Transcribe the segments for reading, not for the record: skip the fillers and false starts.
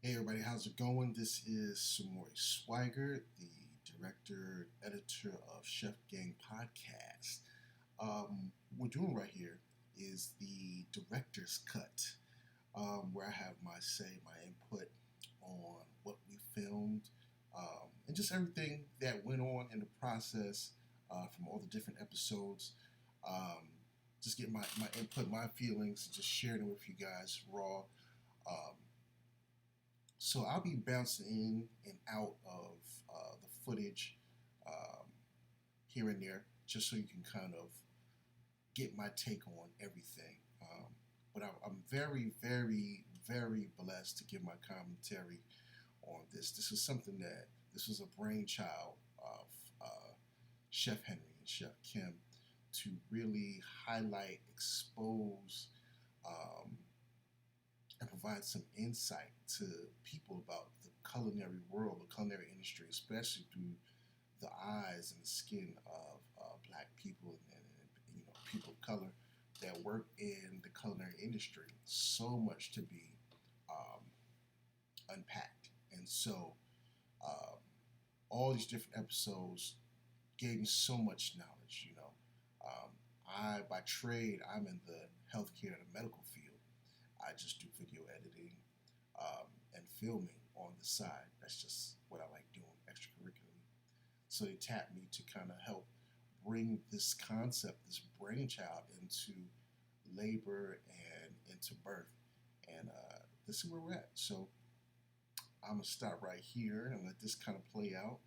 Hey everybody, how's it going? This is Samoy Swigert, the director, editor of Chef Gang Podcast. What we're doing right here is the director's cut, where I have my say, my input on what we filmed, and just everything that went on in the process from all the different episodes. Just get my input, my feelings, and just sharing it with you guys raw. So I'll be bouncing in and out of the footage here and there, just so you can kind of get my take on everything. But I'm very, very, very blessed to give my commentary on this. This was a brainchild of Chef Henry and Chef Kim to really highlight, expose, and provide some insight to people about the culinary world, the culinary industry, especially through the eyes and the skin of Black people and people of color that work in the culinary industry. So much to be unpacked, and so all these different episodes gave me so much knowledge. By trade, I'm in the healthcare and the medical field. I just do video editing and filming on the side. That's just what I like doing extracurricularly. So they tapped me to kind of help bring this concept, this brainchild, into labor and into birth. And this is where we're at. So I'm going to stop right here and let this kind of play out.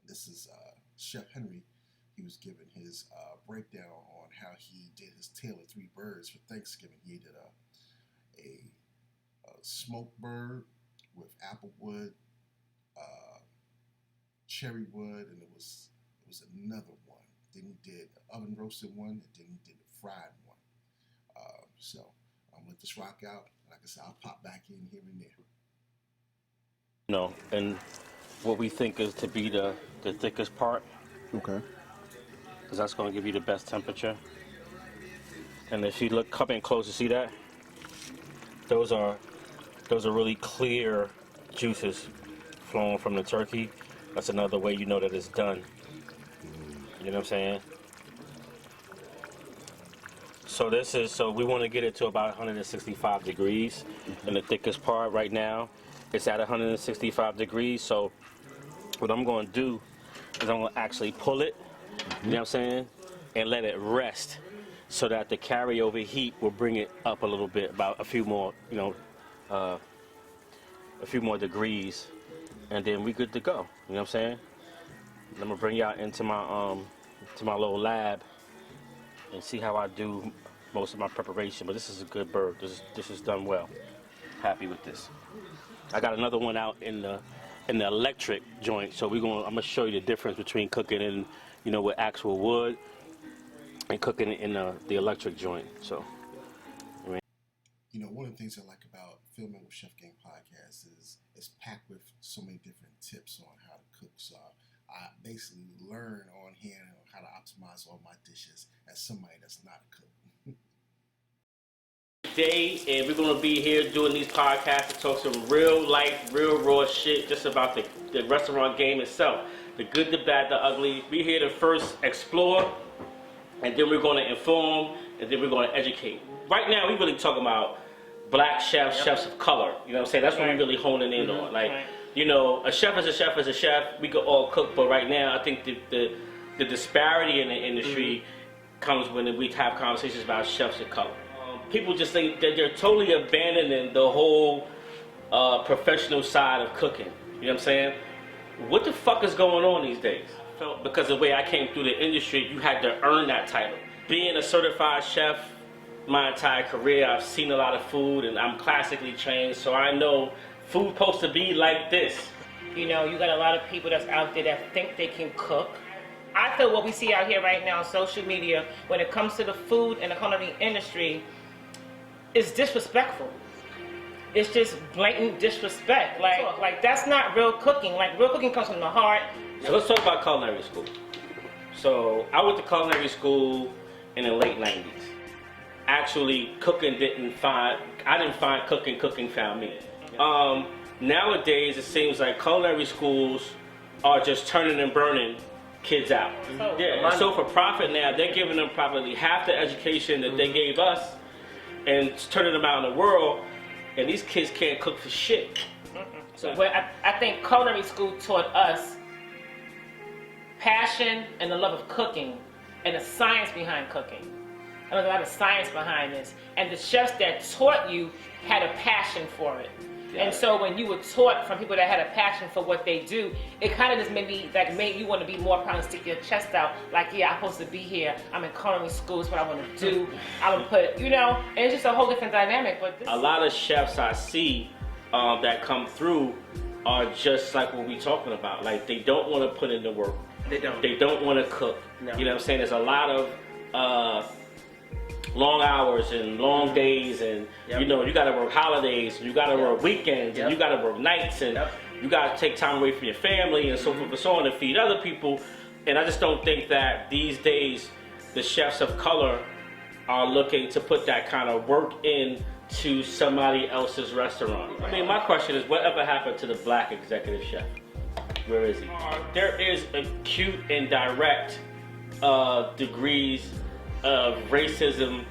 This is Chef Henry. He was giving his breakdown on how he did his Tale of Three Birds for Thanksgiving. He did a smoked bird with applewood, cherry wood, and it was another one. Then he did the oven roasted one, and then he did the fried one. So I'm gonna let this rock out. Like I said, I'll pop back in here and there. No, and what we think is to be the thickest part. Okay. Because that's going to give you the best temperature. And if you come in close, you see that? Those are really clear juices flowing from the turkey. That's another way you know that it's done. You know what I'm saying? So we want to get it to about 165 degrees in the thickest part right now. It's at 165 degrees. So what I'm going to do is I'm going to actually pull it. You know what I'm saying? And let it rest so that the carryover heat will bring it up a little bit, about a few more, a few more degrees, and then we good to go. You know what I'm saying? I'm gonna bring y'all into my little lab and see how I do most of my preparation. But this is a good bird. This is done well. Happy with this. I got another one out in the electric joint, so I'm gonna show you the difference between cooking in with actual wood and cooking in the electric joint. So, one of the things I like about filming with Chef Gang Podcast is it's packed with so many different tips on how to cook. So I basically learn on hand on how to optimize all my dishes as somebody that's not a cook. Today, and we're gonna be here doing these podcasts to talk some real life, real raw shit, just about the restaurant game itself. The good, the bad, the ugly. We're here to first explore, and then we're going to inform, and then we're going to educate. Right now, we're really talking about Black chefs, chefs of color. You know what I'm saying? That's what we're really honing in on. Like, a chef is a chef is a chef. We could all cook, but right now, I think the disparity in the industry comes when we have conversations about chefs of color. People just think that they're totally abandoning the whole professional side of cooking. You know what I'm saying? What the fuck is going on these days? Because the way I came through the industry, you had to earn that title. Being a certified chef my entire career, I've seen a lot of food, and I'm classically trained, so I know food's supposed to be like this. You got a lot of people that's out there that think they can cook. I feel what we see out here right now on social media, when it comes to the food and the culinary industry, is disrespectful. It's just blatant disrespect. Like that's not real cooking. Like, real cooking comes from the heart. So let's talk about culinary school. So I went to culinary school in the late 90s. Actually, I didn't find cooking found me. Nowadays, it seems like culinary schools are just turning and burning kids out. Yeah, and so for profit now, they're giving them probably half the education that they gave us and turning them out in the world, and these kids can't cook for shit. So, but I think culinary school taught us passion and the love of cooking and the science behind cooking. There's a lot of science behind this. And the chefs that taught you had a passion for it. Yeah. And so when you were taught from people that had a passion for what they do, it kind of just made you want to be more proud and stick your chest out. Like, yeah, I'm supposed to be here. I'm in culinary school. It's what I want to do. I'm going to put, and it's just a whole different dynamic. But a lot of chefs I see that come through are just like what we're talking about. Like, they don't want to put in the work. They don't want to cook. No. You know what I'm saying? There's a lot of long hours and long days, and you got to work holidays, and you got to work weekends, and you got to work nights, and you got to take time away from your family, and so forth and so on, to feed other people. And I just don't think that these days the chefs of color are looking to put that kind of work in to somebody else's restaurant. I mean, my question is, whatever happened to the black executive chef? Where is he? There is acute and direct degrees of racism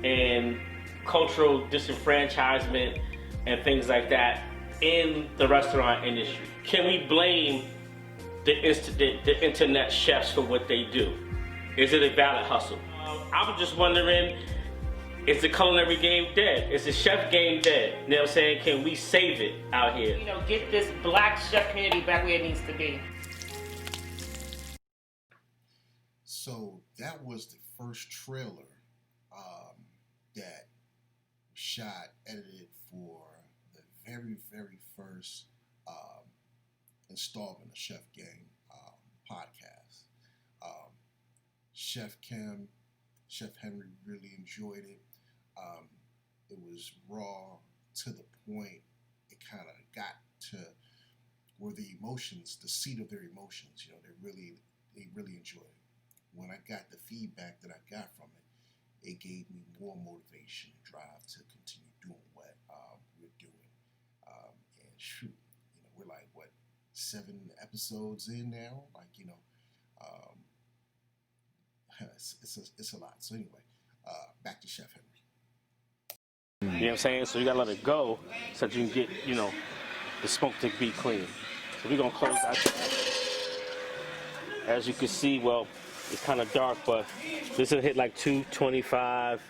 and cultural disenfranchisement and things like that in the restaurant industry. Can we blame the internet chefs for what they do? Is it a valid hustle? I'm just wondering, is the culinary game dead? Is the chef game dead? You know what I'm saying? Can we save it out here? Get this black chef community back where it needs to be. So that was the first trailer that was shot, edited for the very, very first installment of Chef Gang podcast. Chef Kim, Chef Henry really enjoyed it. It was raw, to the point. It kind of got to where the emotions, the seat of their emotions, they really enjoyed it. When I got the feedback that I got from it, it gave me more motivation and drive to continue doing what we're doing. And shoot, we're like, 7 episodes in now? It's a lot. So anyway, back to Chef Henry. You know what I'm saying? So you gotta let it go so that you can get, the smoke to be clean. So we're gonna close that. As you can see, it's kind of dark, but this will hit like 225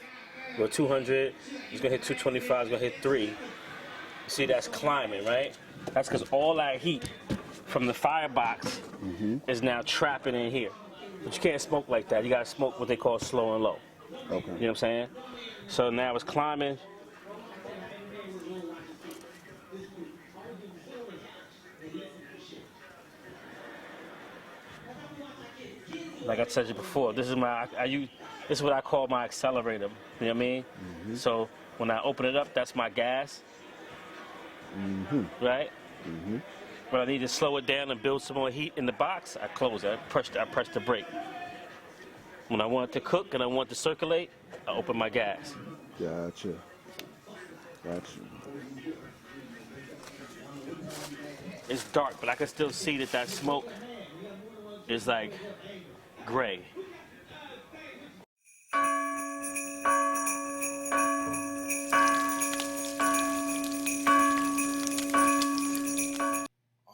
or 200. It's gonna hit 225. It's gonna hit 3. You see, that's climbing, right? That's because all that heat from the firebox is now trapping in here. But you can't smoke like that. You gotta smoke what they call slow and low. Okay. You know what I'm saying? So now it's climbing. Like I said before, this is what I call my accelerator. You know what I mean? Mm-hmm. So when I open it up, that's my gas. Mm-hmm. Right? Mm-hmm. When I need to slow it down and build some more heat in the box, I close it. I press the brake. When I want it to cook and I want it to circulate, I open my gas. Gotcha. It's dark, but I can still see that smoke is like gray.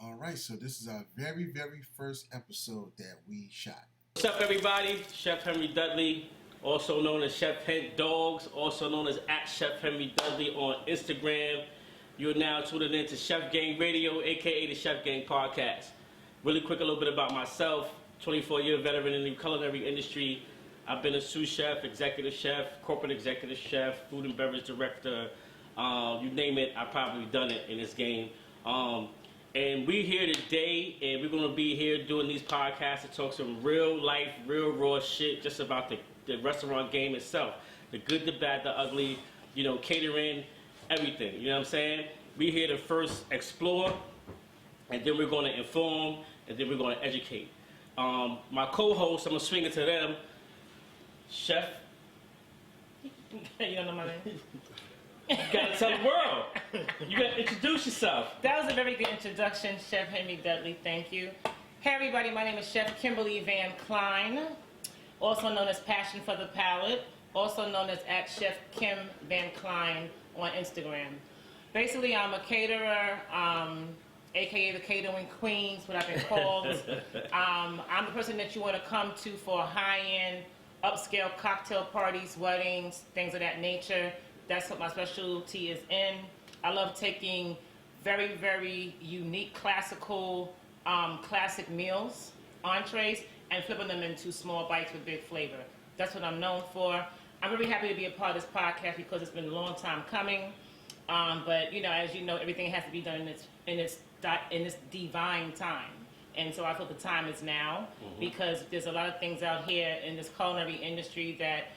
All right, so this is our very, very first episode that we shot. What's up, everybody? Chef Henry Dudley, also known as Chef Hent Dogs, also known as @ChefHenryDudley on Instagram. You're now tuning in to Chef Gang Radio, aka the Chef Gang Podcast. Really quick, a little bit about myself. 24-year veteran in the culinary industry. I've been a sous chef, executive chef, corporate executive chef, food and beverage director. You name it, I've probably done it in this game. And we're here today, and we're going to be here doing these podcasts to talk some real life, real raw shit just about the restaurant game itself. The good, the bad, the ugly, catering, everything. You know what I'm saying? We're here to first explore, and then we're going to inform, and then we're going to educate. My co-host, I'm going to swing it to them. Chef. You don't know my name? You got to tell the world. You gotta introduce yourself. That was a very good introduction, Chef Henry Dudley. Thank you. Hey everybody, my name is Chef Kimberly VanKline, also known as Passion for the Palate, also known as @Chef Kim VanKline on Instagram. Basically, I'm a caterer, aka the catering queens, what I've been called. I'm the person that you want to come to for high-end, upscale cocktail parties, weddings, things of that nature. That's what my specialty is in. I love taking very, very unique classical, classic meals, entrees, and flipping them into small bites with big flavor. That's what I'm known for. I'm very happy to be a part of this podcast because it's been a long time coming. But you know, as you know, everything has to be done in this divine time. And so I feel the time is now because there's a lot of things out here in this culinary industry that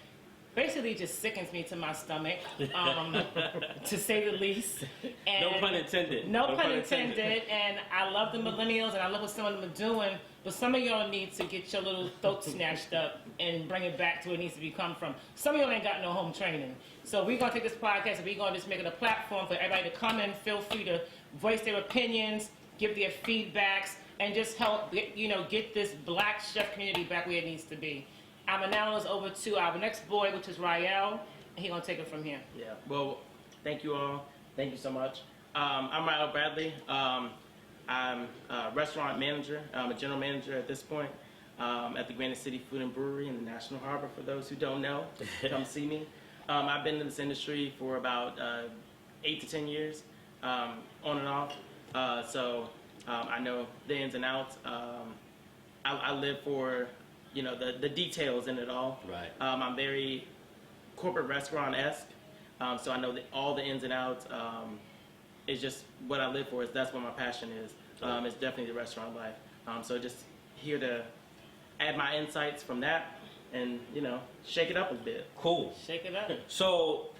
basically just sickens me to my stomach, to say the least. And No pun intended. No pun intended. And I love the millennials and I love what some of them are doing, but some of y'all need to get your little throat snatched up and bring it back to where it needs to be come from. Some of y'all ain't got no home training. So we're going to take this podcast and we're going to just make it a platform for everybody to come in, feel free to voice their opinions, give their feedbacks, and just help, get this black chef community back where it needs to be. I'm going to now over to our next boy, which is Ryell, and he's going to take it from here. Yeah, well, thank you all. Thank you so much. I'm Ryell Bradley. I'm a restaurant manager. I'm a general manager at this point at the Granite City Food and Brewery in the National Harbor. For those who don't know, come see me. I've been in this industry for about 8 to 10 years, on and off. So I know the ins and outs. I live for the details in it all. Right. I'm very corporate restaurant-esque, so I know all the ins and outs. It's just what I live for. That's what my passion is. It's definitely the restaurant life. So just here to add my insights from that and, shake it up a bit. Cool. Shake it up. So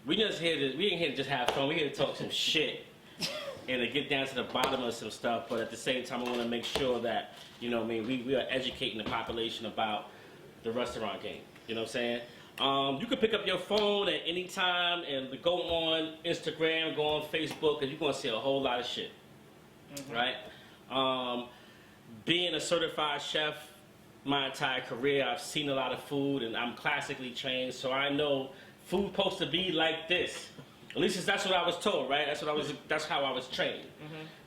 we ain't here to just have fun. We're here to talk some shit and to get down to the bottom of some stuff. But at the same time, I want to make sure that, we are educating the population about the restaurant game. You know what I'm saying? You can pick up your phone at any time and go on Instagram, go on Facebook, and you're going to see a whole lot of shit. Right? Being a certified chef my entire career, I've seen a lot of food, and I'm classically trained, so I know food supposed to be like this. At least that's what I was told, right? That's how I was trained.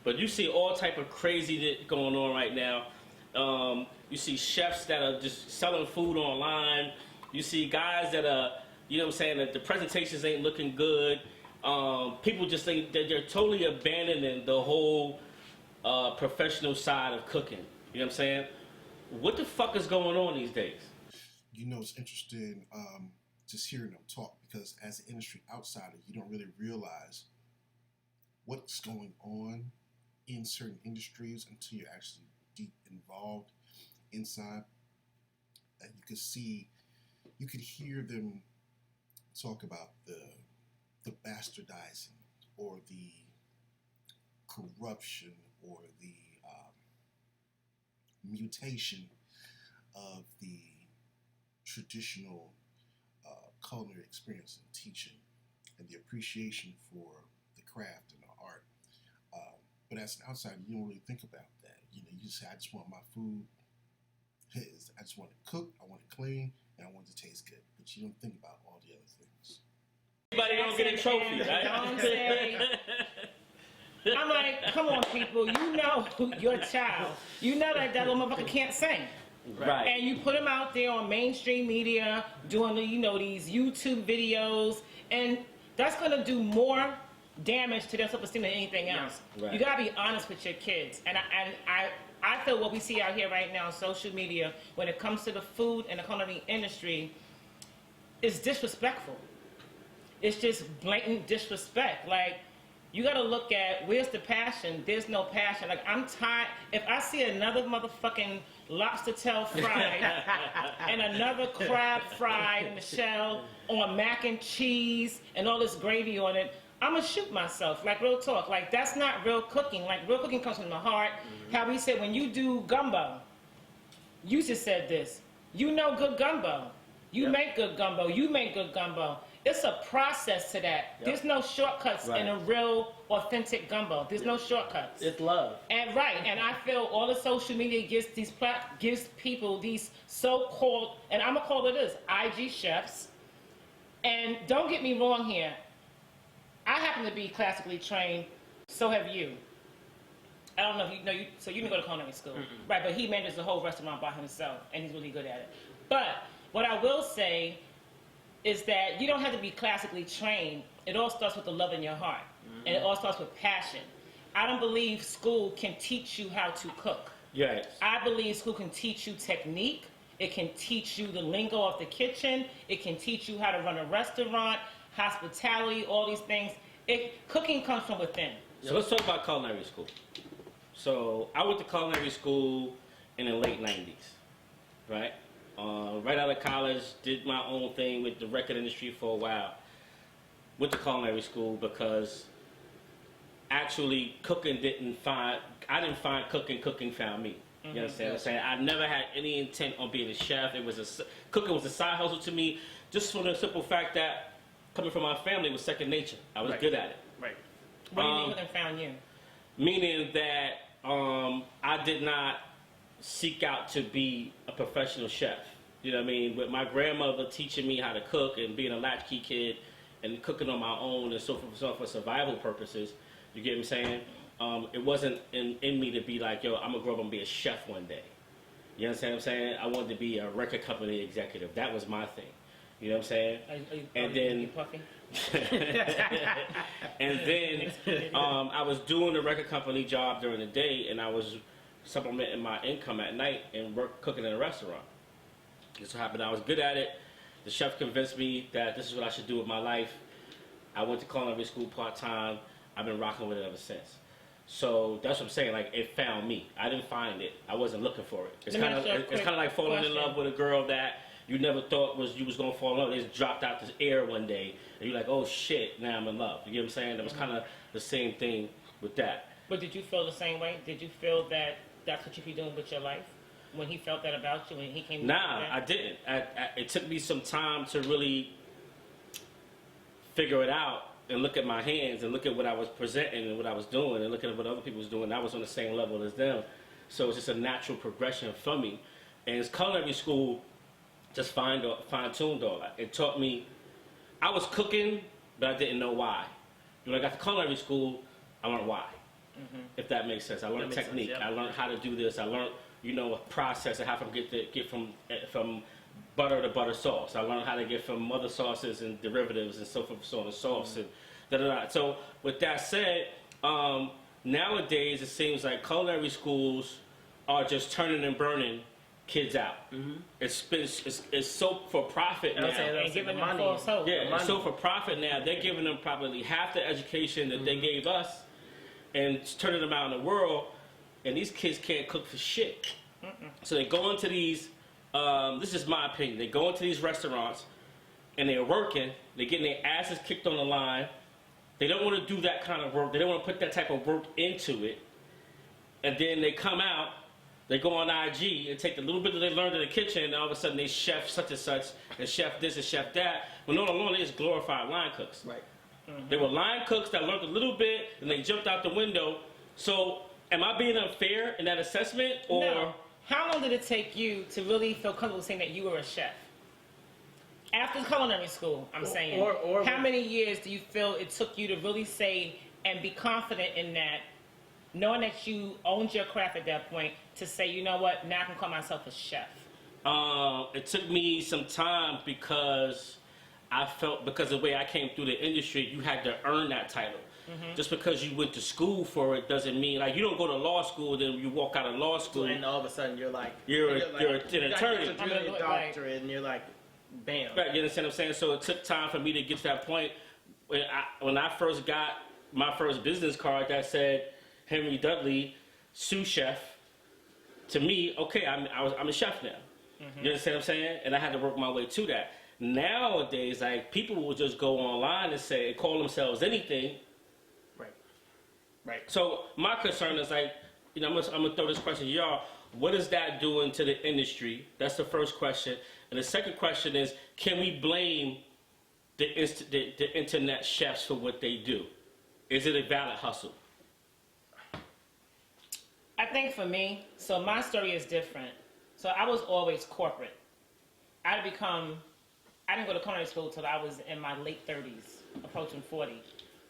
But you see all type of crazy going on right now. You see chefs that are just selling food online. You see guys that are, that the presentations ain't looking good. People just think that they're totally abandoning the whole professional side of cooking. You know what I'm saying? What the fuck is going on these days? It's interesting just hearing them talk because as an industry outsider, you don't really realize what's going on in certain industries until you're actually deep involved inside. And you could hear them talk about the bastardizing or the corruption or the mutation of the traditional culinary experience and teaching and the appreciation for the craft and the art. But as an outsider, you don't really think about that. You just say, I just want my food. I just want it cooked, I want it clean, and I want it to taste good. But you don't think about all the other things. Everybody don't get a trophy, right? I'm like, come on, people. You know your child. You know that little motherfucker can't sing. Right. And you put them out there on mainstream media doing these YouTube videos, and that's gonna do more damage to their self-esteem than anything else. Right. You gotta be honest with your kids. And I feel what we see out here right now on social media when it comes to the food and the culinary industry is disrespectful. It's just blatant disrespect. Like, you gotta look at where's the passion. There's no passion. Like, I'm tired. If I see another motherfucking lobster tail fried and another crab fried in the shell on mac and cheese and all this gravy on it, I'm gonna shoot myself. Like, real talk. Like, that's not real cooking. Like, real cooking comes from the heart. How we said when you do gumbo, you just said this. You know good gumbo. You make good gumbo. You make good gumbo. It's a process to that. There's no shortcuts in a real, authentic gumbo. There's no shortcuts. It's love. And and I feel all the social media gives people these so-called, and I'm gonna call it this, IG chefs. And don't get me wrong here. I happen to be classically trained. So have you. I don't know if you know you. So you didn't go to culinary school, right? But he manages the whole restaurant by himself, and he's really good at it. But what I will say is that you don't have to be classically trained. It all starts with the love in your heart, and it all starts with passion. I don't believe school can teach you how to cook. Yes. I believe school can teach you technique. It can teach you the lingo of the kitchen. It can teach you how to run a restaurant, hospitality, all these things. Cooking comes from within. So let's talk about culinary school. So I went to culinary school in the late 90s, right? Right out of college, did my own thing with the record industry for a while. Went to culinary school because actually I didn't find cooking found me. You understand what I'm saying? I never had any intent on being a chef. Cooking was a side hustle to me, just for the simple fact that coming from my family was second nature. I was good at it. Right. What do you mean when they found you? Meaning that I did not seek out to be a professional chef. You know what I mean? With my grandmother teaching me how to cook and being a latchkey kid and cooking on my own and so forth for survival purposes, you get what I'm saying? It wasn't in me to be like, yo, I'm going to grow up and be a chef one day. You understand what I'm saying? I wanted to be a record company executive. That was my thing. You know what I'm saying? Are you puffy? And then I was doing the record company job during the day, and I was supplementing my income at night and cooking in a restaurant. It so happened I was good at it. The chef convinced me that this is what I should do with my life. I went to culinary school part-time. I've been rocking with it ever since. So that's what I'm saying. Like, it found me. I didn't find it. I wasn't looking for it. It's kind of like falling in love with a girl that you never thought you was gonna fall in love. It just dropped out this air one day, and you're like, oh shit, now I'm in love. You get what I'm saying? That was kind of the same thing with that. But did you feel the same way? Did you feel that that's what you be doing with your life? When he felt that about you, when he came? Nah, I didn't. It took me some time to really figure it out and look at my hands and look at what I was presenting and what I was doing and look at what other people was doing. I was on the same level as them, so it's just a natural progression for me. And it's culinary school. Just fine-tuned all that. It taught me, I was cooking, but I didn't know why. When I got to culinary school, I learned why, if that makes sense. I learned technique. Sense, yeah. I learned how to do this. I learned, a process of how to get from butter to butter sauce. I learned how to get from other sauces and derivatives and so forth, so on and sauce and da-da-da. So with that said, nowadays it seems like culinary schools are just turning and burning kids out. It's so for profit now. And giving them false hope. Yeah, it's so for profit now. They're giving them probably half the education that they gave us and turning them out in the world, and these kids can't cook for shit. So they go into these, this is my opinion, they go into these restaurants and they're working, they're getting their asses kicked on the line, they don't want to do that kind of work, they don't want to put that type of work into it, and then they come out, they go on IG and take the little bit that they learned in the kitchen, and all of a sudden they chef such and such, and chef this and chef that. When all along they just glorified line cooks. Right. They were line cooks that learned a little bit, and they jumped out the window. So, am I being unfair in that assessment, or? No. How long did it take you to really feel comfortable saying that you were a chef? After culinary school, I'm saying. Or how many years do you feel it took you to really say and be confident in that, knowing that you owned your craft at that point, to say, you know what, now I can call myself a chef? It took me some time because I felt, because of the way I came through the industry, you had to earn that title. Just because you went to school for it doesn't mean, like, you don't go to law school, then you walk out of law school. And all of a sudden you're like... You're an attorney. You're a doctorate, and you're like, bam. Right, you understand what I'm saying? So it took time for me to get to that point. When I first got my first business card that said, Henry Dudley, sous chef, to me, okay, I'm a chef now. You understand what I'm saying? And I had to work my way to that. Nowadays, like, people will just go online and call themselves anything. Right. So my concern is, like, I'm gonna throw this question to y'all. What is that doing to the industry? That's the first question. And the second question is, can we blame the internet chefs for what they do? Is it a valid hustle? I think for me, so my story is different. So I was always corporate. I didn't go to culinary school till I was in my late 30s, approaching 40.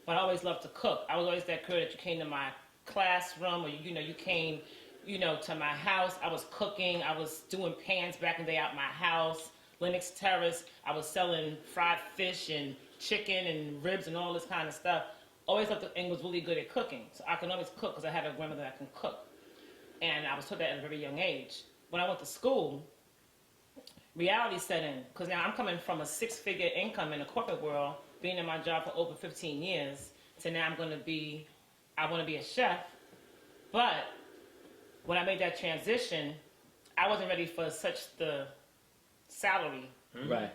But I always loved to cook. I was always that girl that you came to my classroom, or you came, to my house. I was cooking. I was doing pans back in the day out my house. Lenox Terrace. I was selling fried fish and chicken and ribs and all this kind of stuff. Always loved and was really good at cooking. So I can always cook because I had a grandmother that can cook. And I was taught that at a very young age. When I went to school, reality set in. Because now I'm coming from a 6-figure income in the corporate world, being in my job for over 15 years, to now I want to be a chef. But when I made that transition, I wasn't ready for such the salary. Right.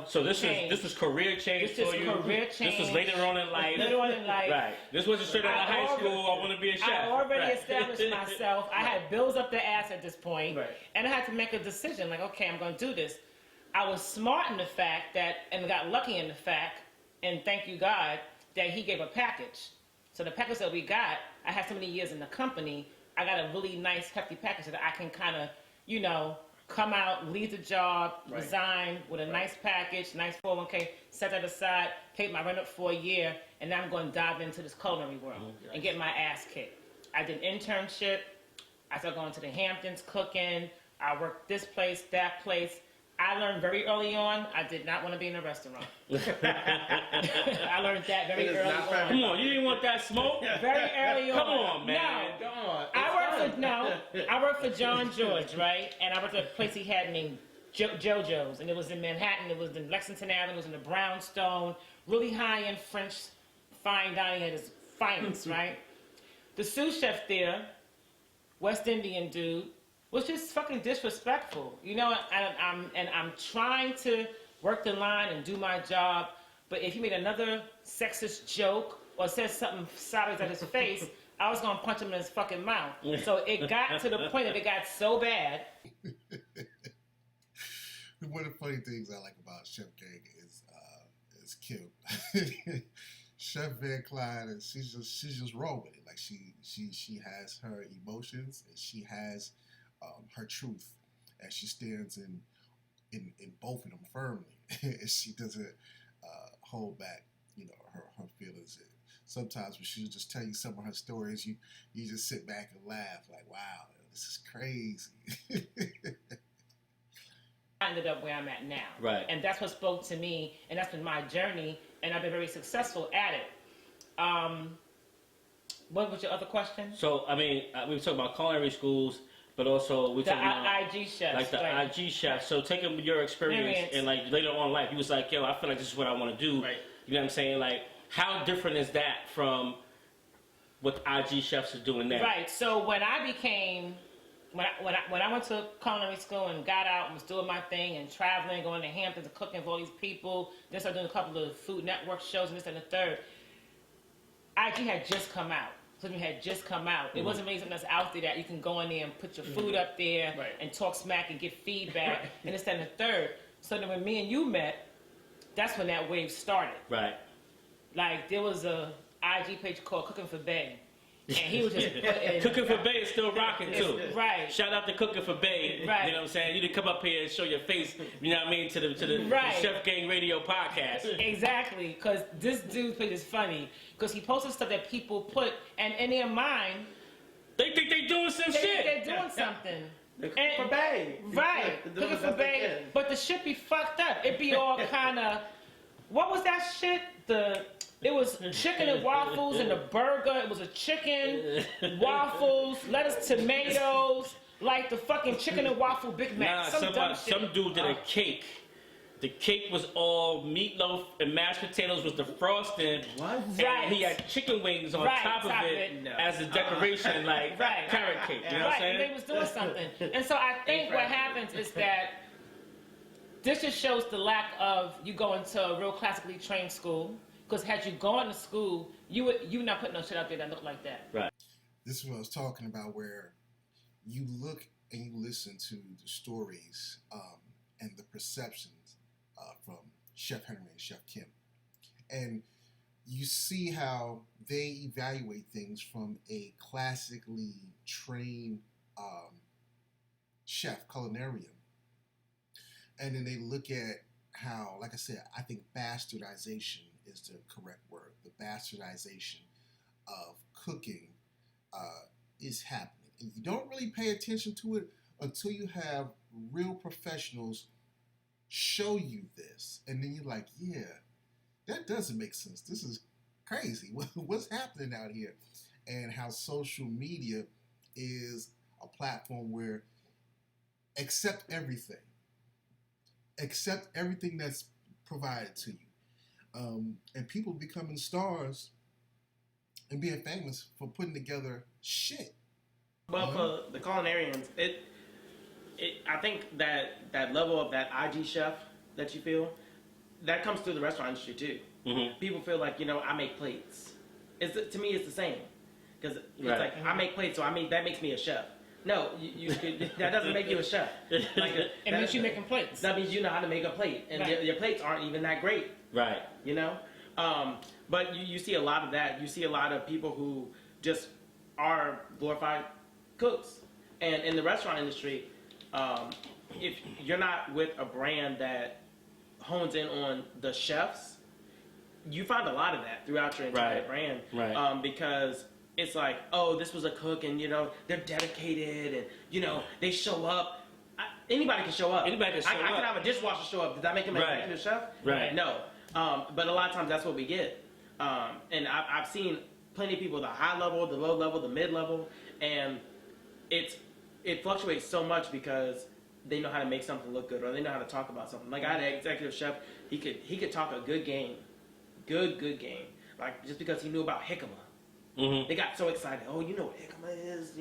So this was career change this for you. Career change. This was later on in life. Right. This wasn't straight out of high school. I want to be a chef. I already established myself. I had bills up the ass at this point, right. And I had to make a decision. Like, okay, I'm going to do this. I was smart in the fact that, and got lucky in the fact, and thank you God, that he gave a package. So the package that we got, I had so many years in the company. I got a really nice, hefty package that I can kind of, come out, leave the job, right. resign with a nice package, nice 401k, set that aside, paid my rent up for a year, and now I'm going to dive into this culinary world and get my ass kicked. I did an internship. I started going to the Hamptons cooking. I worked this place, that place. I learned very early on I did not want to be in a restaurant. I learned that very early on. Come on, you didn't want that smoke? Very early on. Come on, man. No. Come on. I worked for John George, right? And I worked at a place he had named JoJo's, and it was in Manhattan. It was in Lexington Avenue. It was in the Brownstone. Really high-end French fine dining at its finest, right? The sous chef there, West Indian dude, was just fucking disrespectful, and I'm trying to work the line and do my job, but if he made another sexist joke or said something sideways at his face, I was gonna punch him in his fucking mouth. So it got to the point that it got so bad. One of the funny things I like about Chef Gang is Kim. Chef VanKline, and she's just raw with it. Like she has her emotions and she has her truth, and she stands in both of them firmly, and she doesn't hold back, her feelings. And sometimes when she'll just tell you some of her stories, you just sit back and laugh, like, wow, this is crazy. I ended up where I'm at now, right? And that's what spoke to me, and that's been my journey, and I've been very successful at it. What was your other question? So, we were talking about culinary schools, but also we talking about IG chefs, like the IG chefs. So, taking your experience and like later on in life, you was like, yo, I feel like this is what I want to do. Right. You know what I'm saying? Like, how different is that from what IG chefs are doing now? Right. So when I went to culinary school and got out and was doing my thing and traveling, going to Hamptons and cooking for all these people, then started doing a couple of Food Network shows and this and the third. IG had just come out. Something had just come out. It wasn't really something that's out there that you can go in there and put your food up there and talk smack and get feedback and this and the third. So then when me and you met, that's when that wave started. Right. Like there was a IG page called Cooking for Bay. And he was just putting... Cooking for Bay is still rocking, too. Right. Shout out to Cooking for Bay. Right. You know what I'm saying? You didn't come up here and show your face, you know what I mean, to the Chef Gang Radio podcast. Exactly. Because this dude's page is funny. Because he posted stuff that people put, and in their mind... They think they're doing some shit. They're doing something. Cooking for Bay. Right. Cooking for Bay. But the shit be fucked up. It be all kind of... What was that shit? It was chicken and waffles and the burger. It was a chicken, waffles, lettuce, tomatoes, like the fucking chicken and waffle Big Mac. Some dude did a cake. The cake was all meatloaf and mashed potatoes was the frosting. What? And he had chicken wings on top of it as a decoration, like carrot cake. You know what I'm saying? They was doing something. And so I think what happens is that this just shows the lack of you going to a real classically trained school. Because had you gone to school, you not putting no shit out there that looked like that. Right. This is what I was talking about, where you look and you listen to the stories and the perceptions from Chef Henry and Chef Kim. And you see how they evaluate things from a classically trained chef, culinarian. And then they look at how, like I said, I think bastardization is the correct word. The bastardization of cooking is happening. And you don't really pay attention to it until you have real professionals show you this. And then you're like, yeah, that doesn't make sense. This is crazy. What's happening out here? And how social media is a platform where accept everything that's provided to you. And people becoming stars and being famous for putting together shit. Well, for the culinarians, I think that level of that IG chef that you feel, that comes through the restaurant industry too. Mm-hmm. People feel like, I make plates. To me, it's the same. Because it's Right. like, I make plates, so that makes me a chef. No, that doesn't make you a chef. Like, It means you making plates. That means you know how to make a plate. And Right. your plates aren't even that great. Right. But you see a lot of that. You see a lot of people who just are glorified cooks. And in the restaurant industry, if you're not with a brand that hones in on the chefs, you find a lot of that throughout your entire Right. brand. Right. Because it's like, oh, this was a cook, and they're dedicated, and they show up. Anybody can show up. Anybody can show I can up. have a dishwasher show up. Does that make him an Right. executive chef? Right. No. But a lot of times that's what we get. And I've seen plenty of people, the high level, the low level, the mid level, and it fluctuates so much because they know how to make something look good, or they know how to talk about something. Like I had an executive chef, he could talk a good game, good game. Like just because he knew about jicama. Mm-hmm. They got so excited. Oh, you know what jicama is?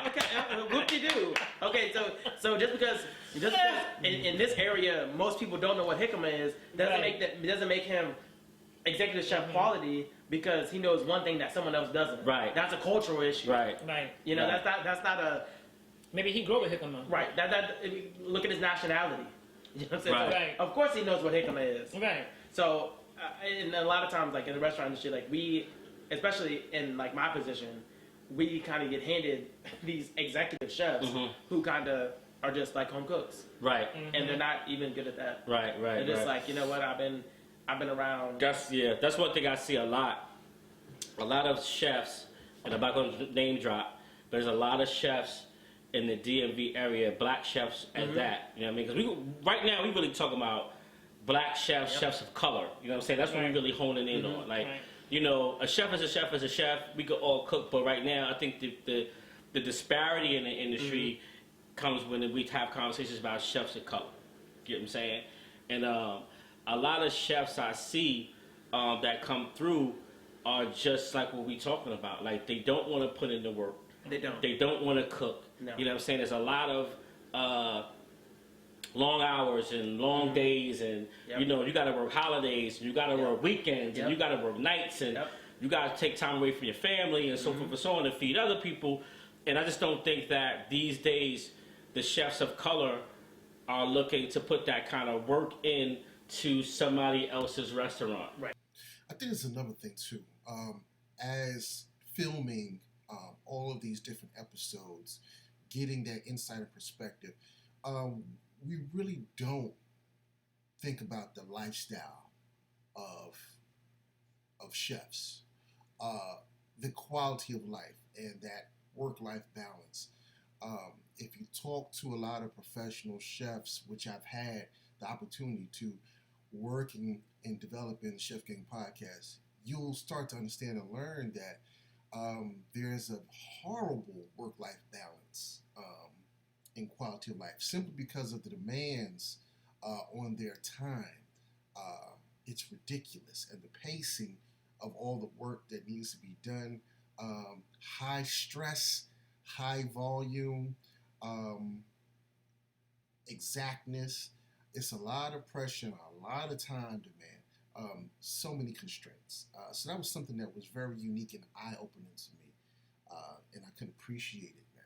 Okay, whoop-de-doo. Okay, so just because in this area most people don't know what jicama is, doesn't make him executive chef quality, because he knows one thing that someone else doesn't. Right. That's a cultural issue. Right. Right. Right. That's not a Maybe he grew up with jicama. right. Look at his nationality. You know what I'm saying? Right. So, Right. of course he knows what jicama is. Right. So, and a lot of times, like in the restaurant industry, like we, especially in like my position, we kind of get handed these executive chefs who kind of are just like home cooks, Right. and they're not even good at that. Right. Right. They're just right. like, you know what, I've been around. That's one thing I see a lot. A lot of chefs, and I'm not going to name drop, but there's a lot of chefs in the DMV area, black chefs at that. You know what I mean? Because right now we really talking about black chefs, chefs of color. You know what I'm saying? That's what we're really honing in on. Like, a chef is a chef is a chef. We could all cook, but right now I think the disparity in the industry comes when we have conversations about chefs of color. You know what I'm saying? And a lot of chefs I see that come through are just like what we talking about. Like they don't want to put in the work. They don't. They don't want to cook. No. You know what I'm saying? There's a lot of long hours and long days, and you got to work holidays, and you got to work weekends, and you got to work nights, and you got to take time away from your family, and so forth and so on, and feed other people. And I just don't think that these days the chefs of color are looking to put that kind of work in to somebody else's restaurant. Right. I think there's another thing too. As filming all of these different episodes, getting that insider perspective, we really don't think about the lifestyle of chefs, the quality of life, and that work-life balance. If you talk to a lot of professional chefs, which I've had the opportunity to work and develop in the Chef Gang podcast, you'll start to understand and learn that there's a horrible work-life balance in quality of life, simply because of the demands on their time. It's ridiculous, and the pacing of all the work that needs to be done, high stress, high volume, exactness. It's a lot of pressure, a lot of time demand, so many constraints. So that was something that was very unique and eye-opening to me, and I can appreciate it now.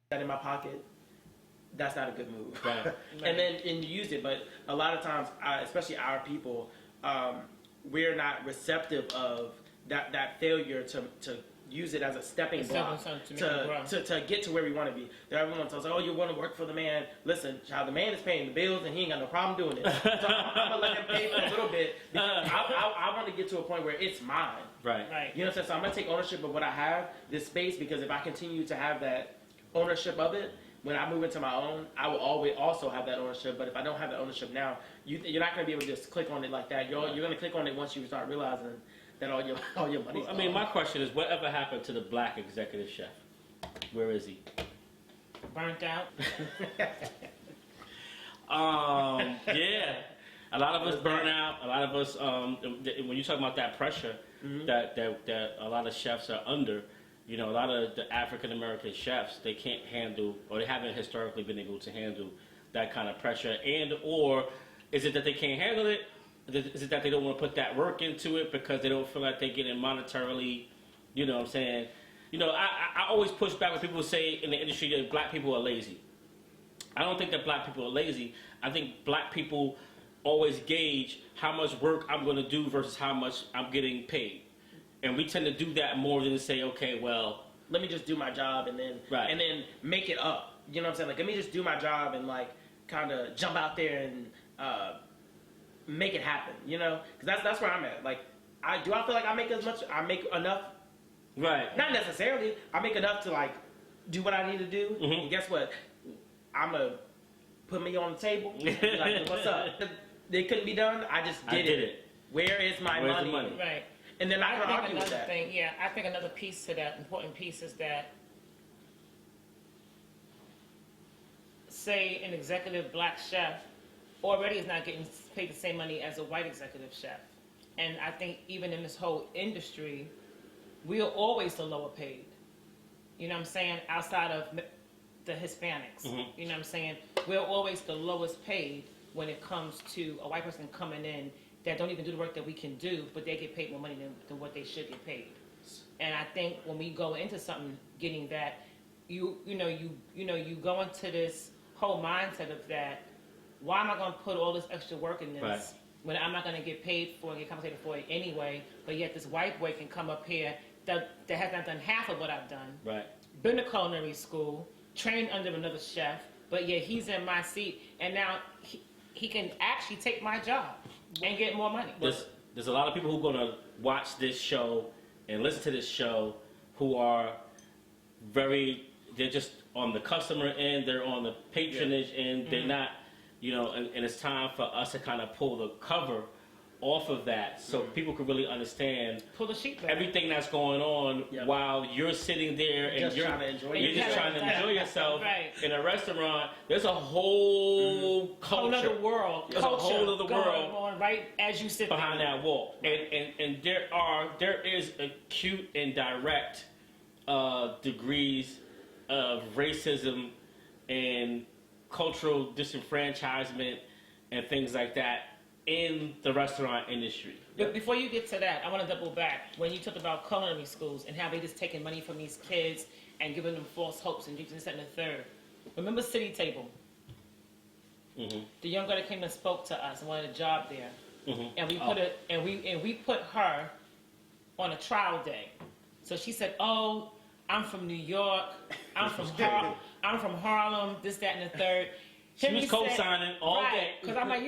That in my pocket, that's not a good move. Right. And you use it, but a lot of times, especially our people, we're not receptive of that failure to use it as a stepping block to get to where we want to be. Everyone tells us, oh, you want to work for the man. Listen, child, the man is paying the bills and he ain't got no problem doing it. So I'm going to let him pay for a little bit because I want to get to a point where it's mine. Right. You know what I'm saying? So I'm going to take ownership of what I have, this space, because if I continue to have that ownership of it, when I move into my own, I will always also have that ownership. But if I don't have that ownership now, you're not going to be able to just click on it like that. You're going to click on it once you start realizing that all your money's I mean, my question is, whatever happened to the black executive chef? Where is he? Burnt out. Yeah. A lot of us burn out. A lot of us, when you talk about that pressure that a lot of chefs are under, you know, a lot of the African American chefs, they can't handle, or they haven't historically been able to handle that kind of pressure. And or is it that they can't handle it? Is it that they don't want to put that work into it because they don't feel like they're getting monetarily, you know what I'm saying? You know, I always push back when people say in the industry that black people are lazy. I don't think that black people are lazy. I think black people always gauge how much work I'm going to do versus how much I'm getting paid. And we tend to do that more than to say, okay, well, let me just do my job and then make it up. You know what I'm saying? Like, let me just do my job and like kind of jump out there and make it happen, you know, because that's where I'm at. Like, I feel like I make enough, right? Not necessarily. I make enough to like do what I need to do. Mm-hmm. And guess what? I'm gonna put me on the table. Like, what's up? It couldn't be done. I just did it. Where is my Where's money? The money? Right. And then I can think argue with that. I think another piece to that, important piece, is that, say, an executive black chef already is not getting paid the same money as a white executive chef. And I think even in this whole industry, we are always the lower paid. You know what I'm saying? Outside of the Hispanics. Mm-hmm. You know what I'm saying? We're always the lowest paid when it comes to a white person coming in that don't even do the work that we can do, but they get paid more money than what they should get paid. And I think when we go into something getting that, you go into this whole mindset of that, why am I going to put all this extra work in this when I'm not going to get paid for it, get compensated for it anyway, but yet this white boy can come up here that has not done half of what I've done, been to culinary school, trained under another chef, but yet he's in my seat, and now he can actually take my job and get more money. There's a lot of people who are going to watch this show and listen to this show who are they're just on the customer end, they're on the patronage end, they're not, you know, and it's time for us to kind of pull the cover off of that so people can really understand pull the sheet back. Everything that's going on while you're sitting there and you're just trying to enjoy yourself in a restaurant. There's a whole culture, another world, there's a whole other world on right as you sit behind that wall, and there is acute and direct degrees of racism and cultural disenfranchisement and things like that in the restaurant industry. But before you get to that, I want to double back. When you talk about culinary schools and how they just taking money from these kids and giving them false hopes and this and the third. Remember City Table? Mm-hmm. The young girl that came and spoke to us and wanted a job there. Mm-hmm. And we put her on a trial day. So she said, "Oh, I'm from New York. I'm from Harlem. This, that, and the third." She was co-signing all day. Because I'm like,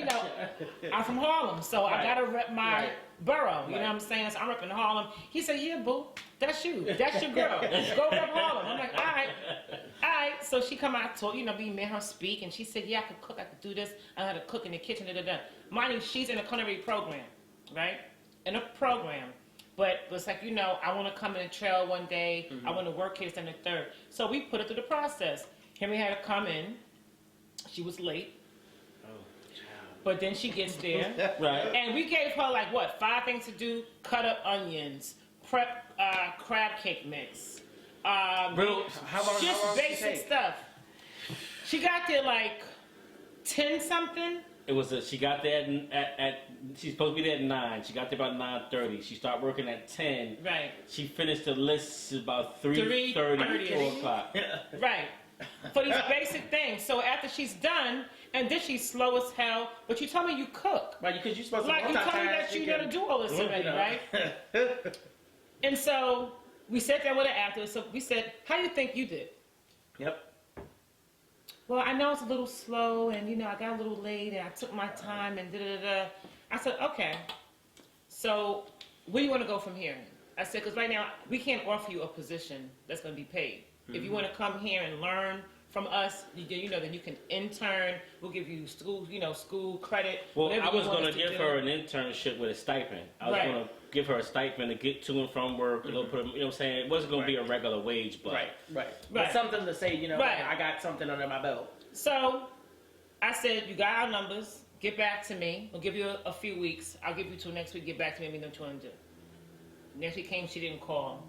I'm from Harlem, so I got to rep my borough. You know what I'm saying? So I'm repping Harlem. He said, "Yeah, boo, that's you. That's your girl. Go rep Harlem." I'm like, all right. So she come out, we made her speak, and she said, "Yeah, I could cook. I could do this. I know how to cook in the kitchen, da-da-da." Mind you, she's in a culinary program, right? In a program. But it's like, I want to come in a trail one day. Mm-hmm. I want to work here, this, and the third. So we put it through the process. Henry had to come in. She was late. Oh, but then she gets there. Right. And we gave her 5 things to do: cut up onions, prep crab cake mix. How long just basic stuff. She got there 10 something. It was she got there at she's supposed to be there at 9. She got there about 9:30. She started working at 10. Right. She finished the list about 3:30, 4 o'clock. Right. for these basic things. So after she's done, and then she's slow as hell, but you told me you cook. Right, because you're supposed to Like, you told me that you know to do all this already, right? And so we sat down with her afterwards. So we said, how do you think you did? Yep. Well, I know it's a little slow, and, you know, I got a little late, and I took my time, and da-da-da-da. I said, okay. So where do you want to go from here? I said, because right now, we can't offer you a position that's going to be paid. If you want to come here and learn from us, you know, then you can intern. We'll give you school, you know, school credit. Well, I was going to give her an internship with a stipend. I was Right. going to give her a stipend to get to and from work. You know what I'm saying? It wasn't going to be a regular wage, but Right. But something to say, you know, Right. I got something under my belt. So I said, you got our numbers. Get back to me. We'll give you a few weeks. I'll give you till next week. Get back to me. Let me know what you want to do. Next week came, she didn't call.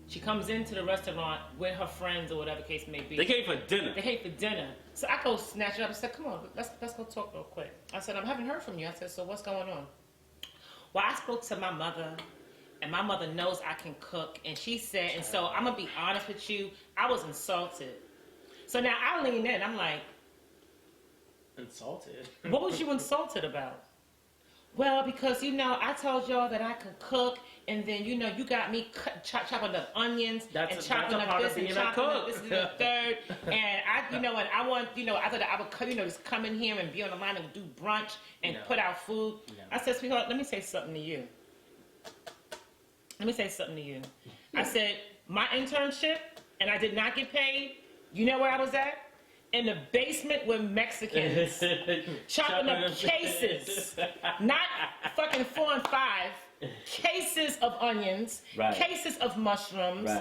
She comes into the restaurant with her friends or whatever case may be. they came for dinner. They came for dinner. So I go snatch it up and said, come on, let's go talk real quick. I said, I haven't heard from you. I said, so what's going on? Well, I spoke to my mother, and my mother knows I can cook. And she said, and so I'm going to be honest with you, I was insulted. So now I lean in. I'm like, Insulted. what was you insulted about? Well, because, you know, I told y'all that I could cook, and then, you know, you got me chopping up onions and chopping up this and chopping up this and the third. And I, you know, and I want, you know, I thought that I would, you know, just come in here and be on the line and do brunch and put out food. I said, sweetheart, let me say something to you. I said, my internship, and I did not get paid. You know where I was at? In the basement with Mexicans, chopping up cases, not fucking 4 and 5, cases of onions, cases of mushrooms,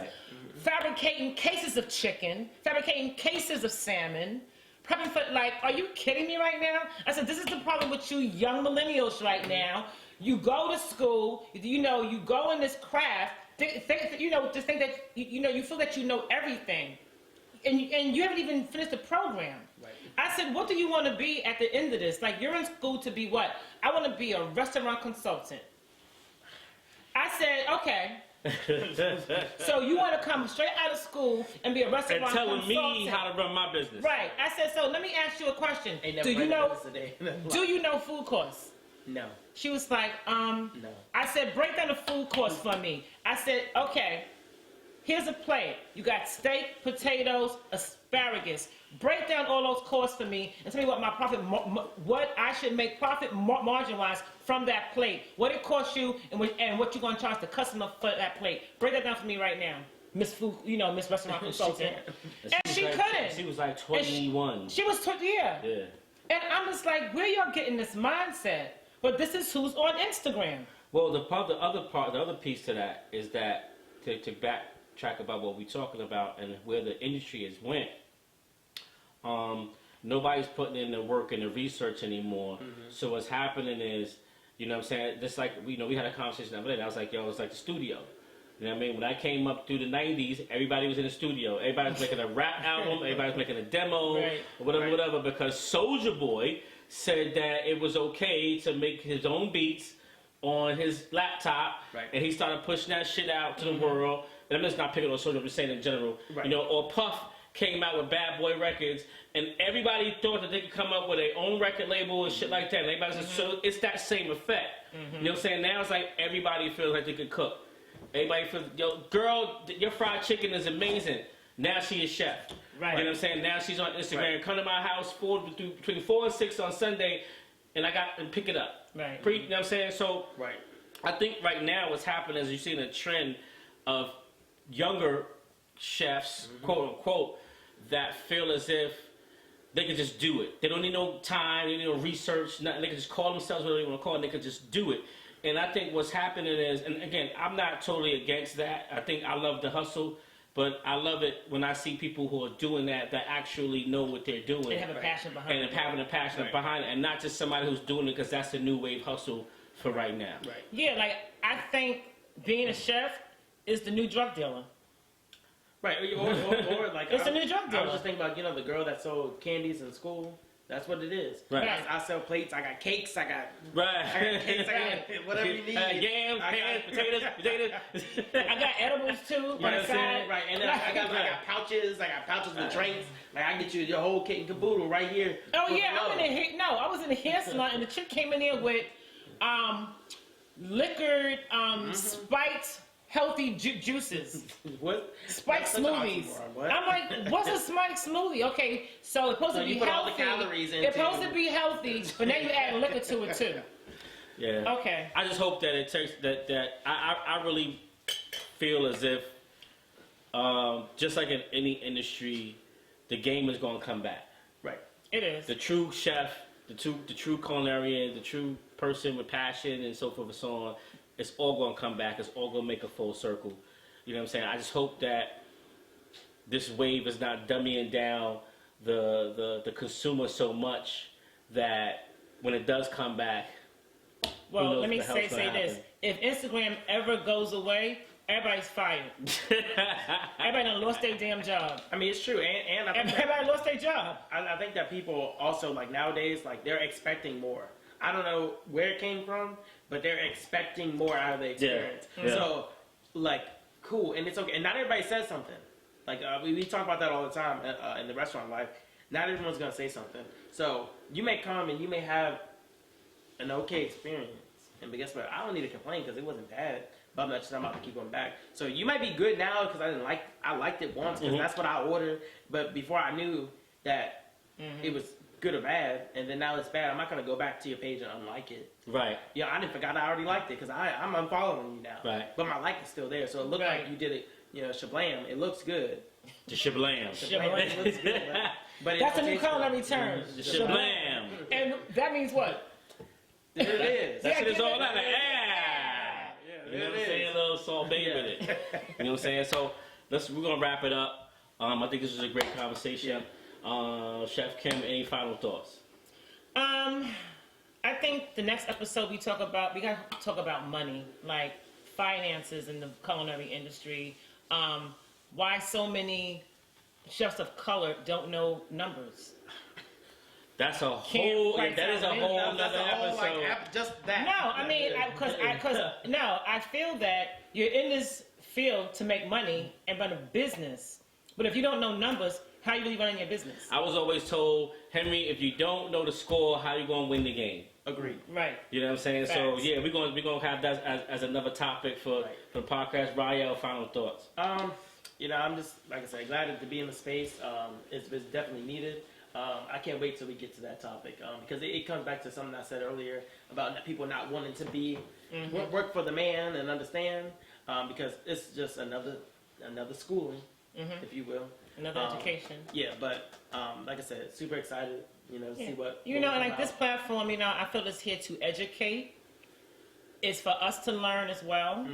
fabricating cases of chicken, fabricating cases of salmon, prepping for, like, are you kidding me right now? I said, this is the problem with you young millennials right now. You go to school, you know, you go in this craft, you know, just think that, you know, you feel that you know everything. And you haven't even finished the program. Right. I said, what do you want to be at the end of this? Like, you're in school to be what? I want to be a restaurant consultant. I said, okay. So you want to come straight out of school and be a restaurant consultant. And telling me how to run my business. Right. I said, so let me ask you a question. Do you know food costs? No. She was like, No. I said, break down the food costs for me. I said, okay. Here's a plate. You got steak, potatoes, asparagus. Break down all those costs for me and tell me what my profit, what I should make profit margin-wise from that plate. What it costs you and what you're going to charge the customer for that plate. Break that down for me right now, Miss Food, you know, Miss Restaurant Consultant. And she couldn't. She was like 21. She was 20, yeah. And I'm just like, where y'all getting this mindset? But this is who's on Instagram. Well, the other piece to that is that to backtrack about what we're talking about and where the industry has went. Nobody's putting in the work and the research anymore. So what's happening is, you know what I'm saying, just like, we had a conversation the other day. I was like, yo, it's like the studio. You know what I mean? When I came up through the 90s, everybody was in the studio. Everybody was making a rap album. Everybody was making a demo, or whatever, because Soulja Boy said that it was okay to make his own beats on his laptop, and he started pushing that shit out to the world. And I'm just not picking on Soulja, I'm just saying in general. You know, or Puff came out with Bad Boy Records, and everybody thought that they could come up with their own record label and shit like that. And everybody said, so it's that same effect. You know what I'm saying? Now it's like everybody feels like they could cook. Everybody feels, yo, girl, your fried chicken is amazing. Now she is chef. You know what I'm saying? Now she's on Instagram. Come to my house between 4 and 6 on Sunday, and pick it up. You know what I'm saying? So I think right now what's happening is you're seeing a trend of younger chefs, quote unquote, that feel as if they can just do it. They don't need no time, they need no research, nothing. They can just call themselves whatever they want to call it, and they can just do it. And I think what's happening is, and again, I'm not totally against that. I think I love the hustle, but I love it when I see people who are doing that actually know what they're doing. And have a passion behind it. And having a passion behind it, and not just somebody who's doing it because that's the new wave hustle for right now. Yeah, like, I think being a chef is the new drug dealer. Or like, it's a new drug dealer. I was just thinking about, the girl that sold candies in school. That's what it is. Right. I sell plates. I got cakes. I got Right. whatever you need. Yams, pears, potatoes. I got edibles too. Right, On the side. right, and then I got pouches. I got pouches with drinks. Like I get you your whole kit and caboodle right here. Oh yeah, I was in the hair salon and the chick came in there with liquored spiked healthy juices. What? Spiked That's such an smoothies. oxymoron. What? I'm like, what's a spiked smoothie? Okay, so it's supposed to be you put healthy. all the calories in It's too. supposed to be healthy, but now you add liquor to it too. Yeah. Okay. I just hope that it takes that I really feel as if just like in any industry, the game is going to come back. Right. It is. The true chef, the true culinarian, the true person with passion and so forth and so on, it's all going to come back. It's all going to make a full circle. You know what I'm saying? I just hope that this wave is not dumbing down the consumer so much that when it does come back, Well, knows let me what the hell's say gonna this. happen. If Instagram ever goes away, everybody's fired. Everybody done lost their damn job. I mean, it's true, and I think Everybody lost their job. I think that people also like nowadays like they're expecting more. I don't know where it came from, but they're expecting more out of the experience. Yeah. So like cool, and it's okay. And not everybody says something. Like we talk about that all the time in the restaurant life. Not everyone's gonna say something. So you may come and you may have an okay experience, and but guess what? I don't need to complain because it wasn't bad. But I'm not about to keep going back. So you might be good now because I liked it once because that's what I ordered. But before I knew that it was good or bad, and then now it's bad, I'm not gonna go back to your page and unlike it. right. Yeah, I didn't forgot I already liked it because I'm unfollowing you now. Right. But my like is still there, so it looked Right. like you did it. Shablam. It looks good. The shablam. Shablam looks good. But That's a new tastes good. culinary term. The shablam. And that means what? There it is. That shit is give all it- that. Like, you know what I'm saying? A little sorbet with it. You know what I'm saying? So we're gonna wrap it up. I think this was a great conversation. Chef Kim, any final thoughts? I think the next episode we gotta talk about money, like finances in the culinary industry. Why so many chefs of color don't know numbers. That's a Can't whole. price That is a out whole windows. other episode. Just that. No, I mean, I feel that you're in this field to make money and run a business. But if you don't know numbers, how you really running your business? I was always told, Henry, if you don't know the score, how you gonna win the game? Agreed. Right. You know what I'm saying? So Facts. yeah, we're gonna have that as another topic for the podcast. Ryell, final thoughts. I'm just like I said, glad to be in the space. It's definitely needed. I can't wait till we get to that topic because it comes back to something I said earlier about people not wanting to be work for the man and understand because it's just another schooling, if you will, Another education. Yeah, but like I said, super excited. To see what like this platform. I feel it's here to educate. It's for us to learn as well.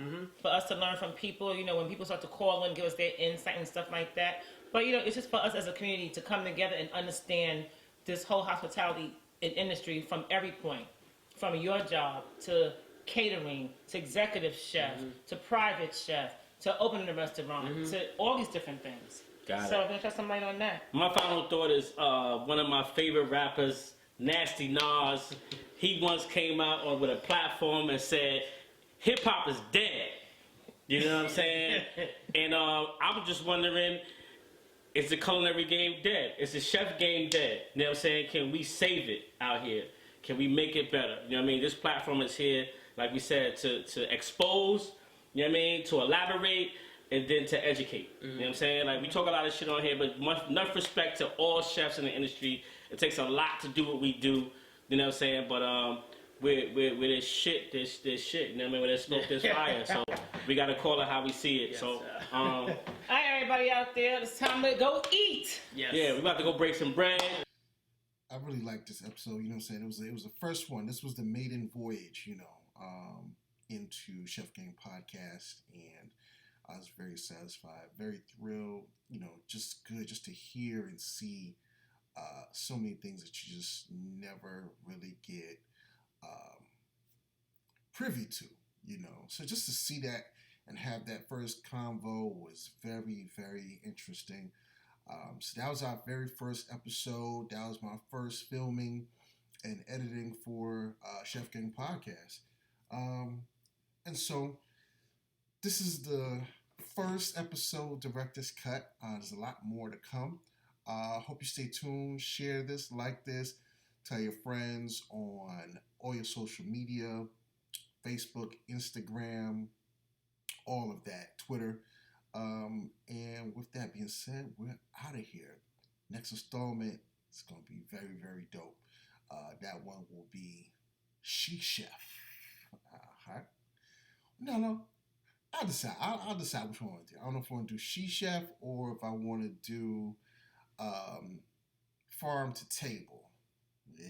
For us to learn from people. When people start to call and give us their insight and stuff like that. But it's just for us as a community to come together and understand this whole hospitality industry from every point, from your job to catering to executive chef to private chef to opening a restaurant to all these different things. Got So it. I'm gonna shed some light on that. My final thought is one of my favorite rappers, Nasty Nas. He once came out with a platform and said, "Hip hop is dead." You know what I'm saying? And I was just wondering, is the culinary game dead? Is the chef game dead? You know what I'm saying? Can we save it out here? Can we make it better? You know what I mean? This platform is here, like we said, to expose, you know what I mean? To elaborate, and then to educate. You know what I'm saying? Like, we talk a lot of shit on here, but enough respect to all chefs in the industry. It takes a lot to do what we do, you know what I'm saying? But with this shit, this shit, you know what I mean? When there's smoke, there's fire. So we got to call it how we see it. Yes, So, All right, everybody out there, it's time to go eat. Yes. yeah, we about to go break some bread. I really liked this episode. You know what I'm saying? It was the first one. This was the maiden voyage, into Chef Game Podcast, and I was very satisfied, very thrilled. Just good, just to hear and see so many things that you just never really get privy to. So just to see that and have that first convo was very, very interesting. So that was our very first episode. That was my first filming and editing for Chef Gang Podcast. And so this is the first episode director's cut. There's a lot more to come. Hope you stay tuned. Share this, like this, tell your friends on all your social media, Facebook, Instagram, all of that, Twitter. And with that being said, we're out of here. Next installment is going to be very, very dope. That one will be She Chef. No. I'll decide. I'll decide which one I want to do. I don't know if I want to do She Chef or if I want to do Farm to Table. Yeah.